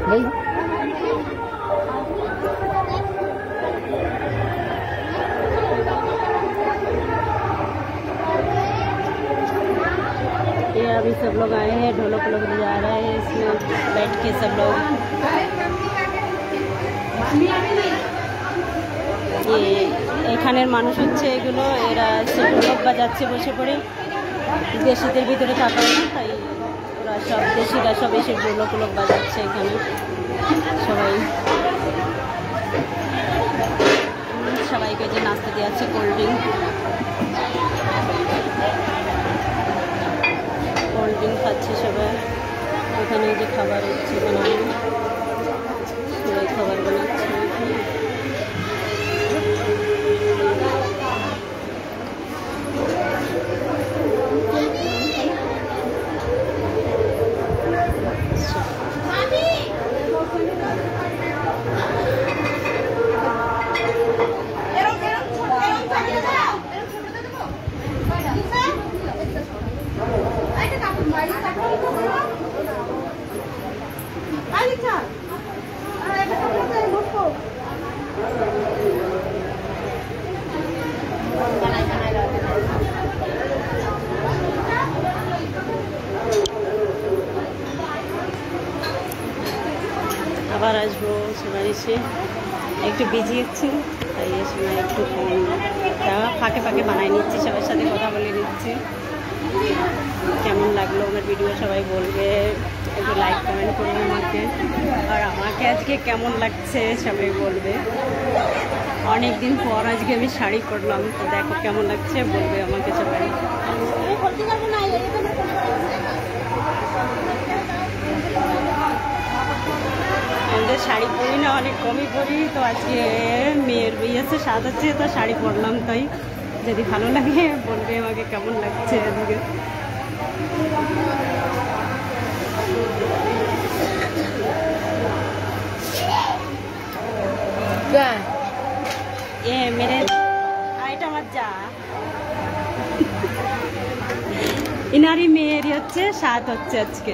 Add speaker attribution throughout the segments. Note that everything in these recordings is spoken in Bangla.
Speaker 1: ये अभी सब लोग आए हैं, ढोलक लोग जा रहे हैं, इसमें बैठ के सब लोग এখানের মানুষ হচ্ছে এগুলো, এরা সে ঢোলক বাজাচ্ছে বসে পড়ে, দেশিদের ভিতরে থাকা না, তাই ওরা সব দেশিরা সব এসে ঢোলক বাজাচ্ছে এখানে সবাই। সবাইকে যে নাস্তা দিয়ে আছে, কোল্ড ড্রিঙ্ক খাচ্ছে সবাই। ওখানে যে খাবার হচ্ছে বানানো, সবাই খাবার বানাচ্ছে। আবার আসবো, সবাই এসে একটু বিজি হচ্ছে, তাই এ সময় একটু ফাঁকে ফাঁকে বানাই নিচ্ছি, সবার সাথে কথা বলে নিচ্ছি। কেমন লাগলো আমার ভিডিও সবাই বলবে, একটু লাইক কমেন্ট করবে আমাকে, আর আমাকে আজকে কেমন লাগছে সবাই বলবে। অনেক দিন পর আজকে আমি শাড়ি পরলাম, তো দেখো কেমন লাগছে বলবে আমাকে সবাই। আমাদের শাড়ি পরি না, অনেক কমই পরি, তো আজকে মেয়ের বিয়ে আছে, স্বাদ হচ্ছে, তো শাড়ি পরলাম। তাই যদি ভালো লাগে বলবে আমাকে কেমন লাগছে আজকে। মেরে এটা আমার যা, ইনারি মেয়েরই হচ্ছে স্বাদ হচ্ছে আজকে।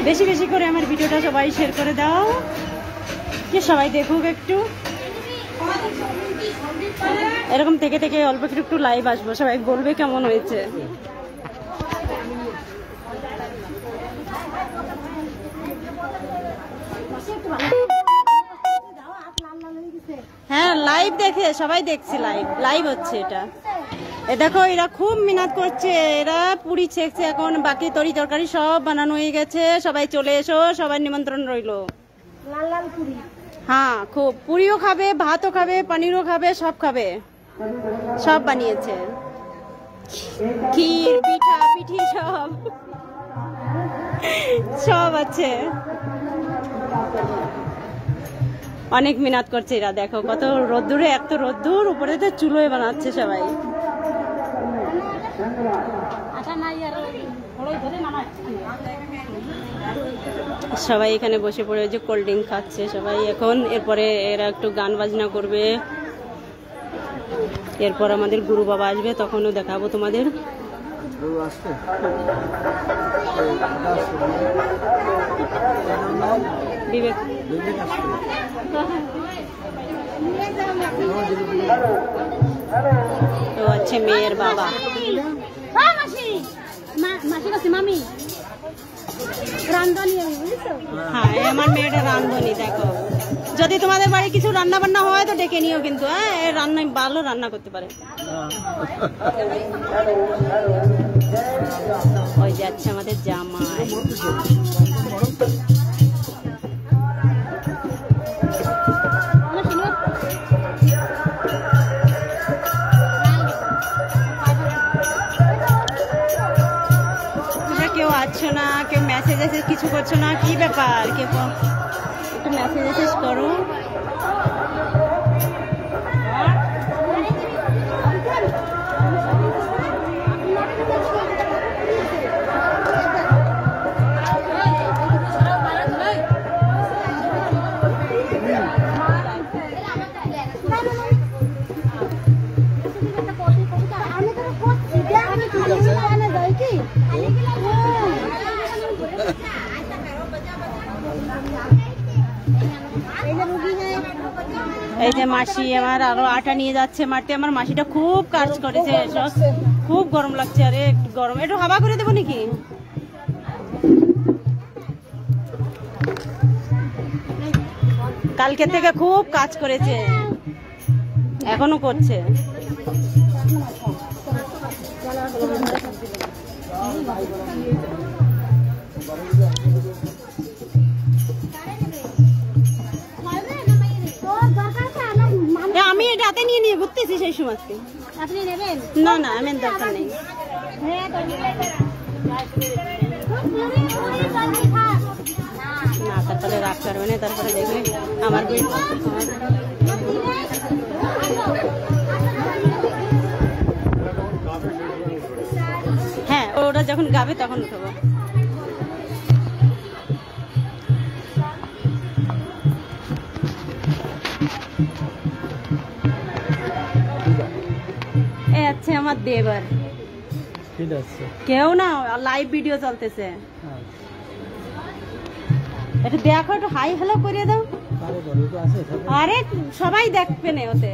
Speaker 1: বেশি বেশি করে আমার ভিডিওটা সবাই শেয়ার করে দাও, যে সবাই দেখুক একটু। এরকম থেকে থেকে অল্প একটু লাইভ আসবো, সবাই বলবে কেমন হয়েছে। হ্যাঁ, লাইভ দেখে সবাই দেখছে, লাইভ হচ্ছে এটা। এ দেখো, এরা খুব মিনাত করছে, এরা পুরি ছেঁকছে এখন, বাকি তরি তরকারি সব বানানো হয়ে গেছে। সবাই চলে এসো, সবার নিমন্ত্রণ রইল। লাল লাল পুরি, হ্যাঁ, খুব পুরিও খাবে, ভাতও খাবে, পনিরও খাবে, সব খাবে, সব বানিয়েছে, ক্ষীর, পিঠা পিঠি সব সব আছে। অনেক মিনাত করছে এরা, দেখো কত রোদ্দুরে, এত রোদ্দুর, উপরে তো চুলোয় বানাচ্ছে সবাই। সবাই এখানে বসে পড়ে যে কোল্ড ড্রিঙ্ক খাচ্ছে সবাই এখন। এরপরে এরা একটু গান বাজনা করবে, এরপর আমাদের গুরু বাবা আসবে, তখনও দেখাবো তোমাদের। বিবেক তো আছে মেয়ের বাবা। হ্যাঁ, আমার মেয়েটা রান্ধনি। দেখো, যদি তোমাদের বাড়ি কিছু রান্না বান্না হয় তো ডেকে নিও কিন্তু। হ্যাঁ, রান্না ভালো রান্না করতে পারে। ওই যাচ্ছে আমাদের জামাই। কেউ আছো না, কেউ মেসেজ কিছু করছো না, কি ব্যাপার? কেউ একটু মেসেজ করো। এই যে মাসি আমার আরো আটা নিয়ে যাচ্ছে মারতে। আমার মাসিটা খুব কাজ করেছে, খুব গরম লাগছে। আরে একটু গরম, একটু হাওয়া করে দেবো নাকি? কালকে থেকে খুব কাজ করেছে, এখনো করছে। আমি এটা হাতে নিয়ে নিয়ে ঘুরতেছি সেই সময়। আপনি নেবেন? না না, আমি দরকার নেই। না, তারপরে রাগ করবে না, তারপরে দেখবে আমার হ্যাঁ, ওরা যখন গাবে তখন উঠবো। এ আছে আমার দেবার, কেউ না, লাইভ ভিডিও চলতেছে। এটা দেখো, একটু হাই হ্যালো করিয়ে দাও। আরে সবাই দেখবে না ওতে।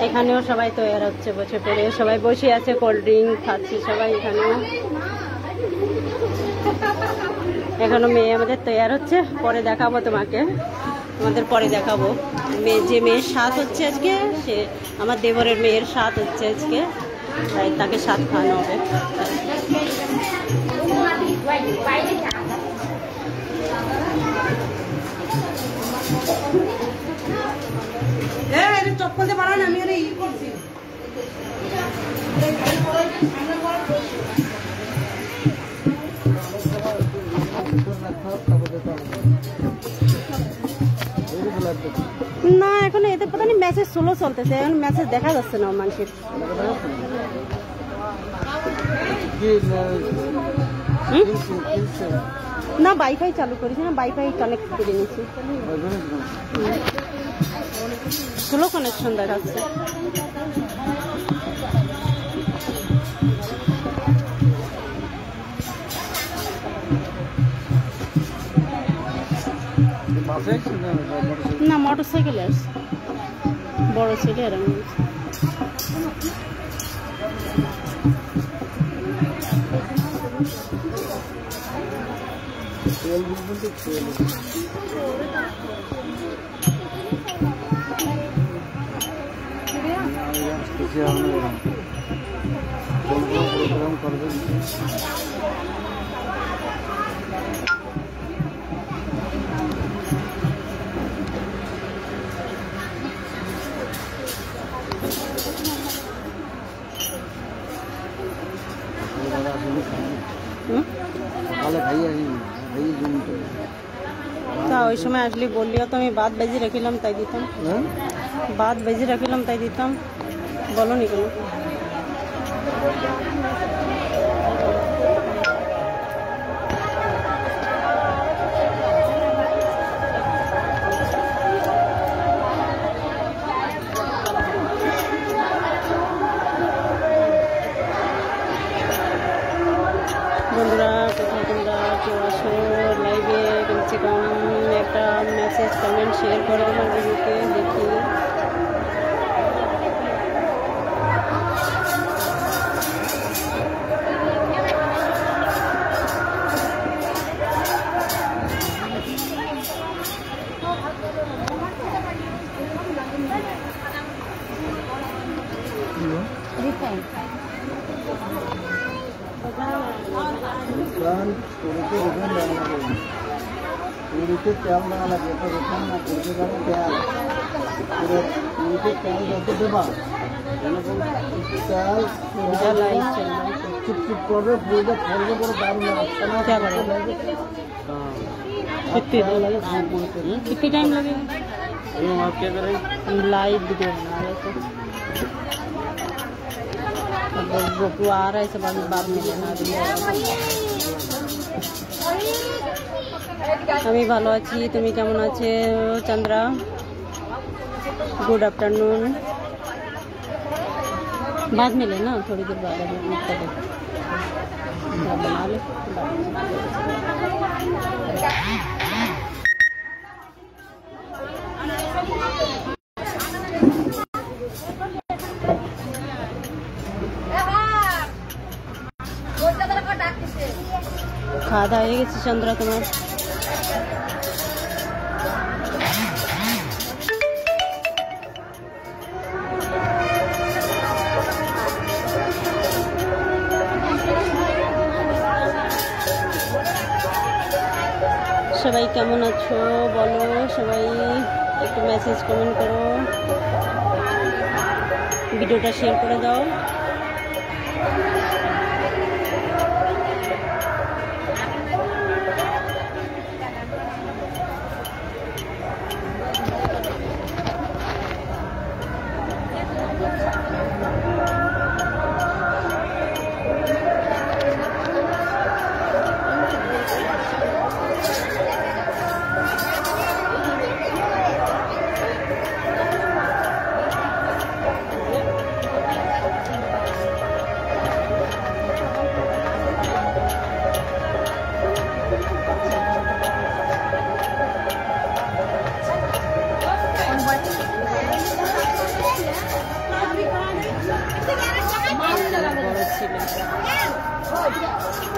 Speaker 1: এখানেও সবাই তৈরি হচ্ছে, বসে পড়ে সবাই বসে আছে, কোল্ড ড্রিঙ্ক খাচ্ছে সবাই। এখনো মেয়ে আমাদের তৈরি হচ্ছে, পরে দেখাবো তোমাকে, পরে দেখাবো। যে মেয়ের সাত হচ্ছে আজকে, সে আমার দেবরের মেয়ের সাত হচ্ছে আজকে, তাই তাকে সাত খাওয়ানো হবে। চপ্পল দিয়ে বাড়ান, আমি করছি। না, এখন এতে পতা নেই, ম্যাচের স্লো চলতেছে, এখন ম্যাচের দেখা যাচ্ছে না মানুষের। না, ওয়াইফাই চালু করেছি না, ওয়াইফাই কানেক্ট করে নিয়েছি, স্লো কানেকশন দেখাচ্ছে। না, মোটর সাইকেলে আসছে, বড় ছেলে আর আমি। তা ওই সময় আসলে বললিও তো, আমি বাদ বেজে রাখিলাম তাই দিতাম, বাদ বেজে রাখিলাম তাই দিতাম, বলো নি কোনো। বন্ধুরা, কোথাও তোমরা কেউ আসো লাইভে, কমসে কম একটা মেসেজ কমেন্ট শেয়ার করে আমার ভিডিওকে দেখি।
Speaker 2: পুরীতে তেল দেওয়া লাগে, এটা রেখান না, পুরীতে যাবে তেল, পুরীতে তেল যত দেবা তেল चिपचिप करবে ফুলটা ফলবে বড় দারুণ লাগছে না
Speaker 1: क्या करें कितनी टाइम लगेगा
Speaker 2: आप क्या करें
Speaker 1: लाइव वीडियो बना रहे थे गोपू आ रहा है सब बाद में लेना আমি ভালো আছি তুমি কেমন আছো চন্দ্রা गुड आफ्टरनून बाद में लेना थोड़ी देर बाद बना ले খাওয়া দাওয়া হয়ে গেছে চন্দ্রা তোমার সবাই কেমন আছো বলো সবাই একটু মেসেজ কমেন্ট করো ভিডিওটা শেয়ার করে দাও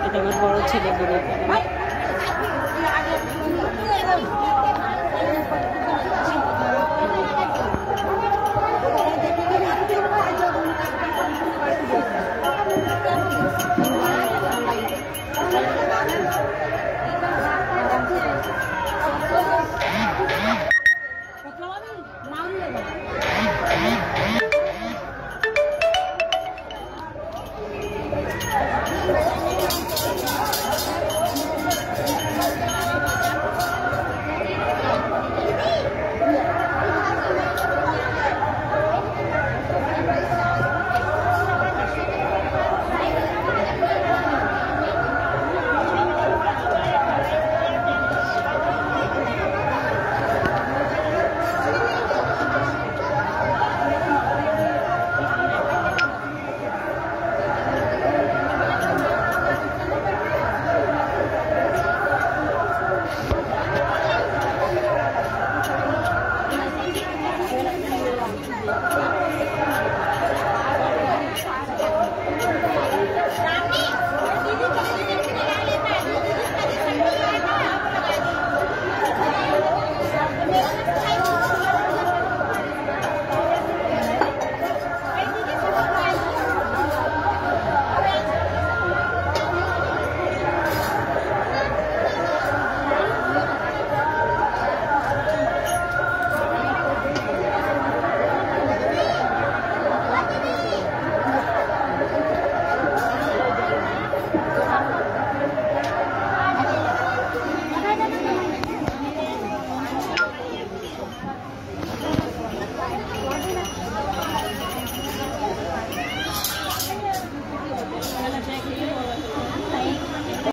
Speaker 1: এটা আমার বড় ছেলে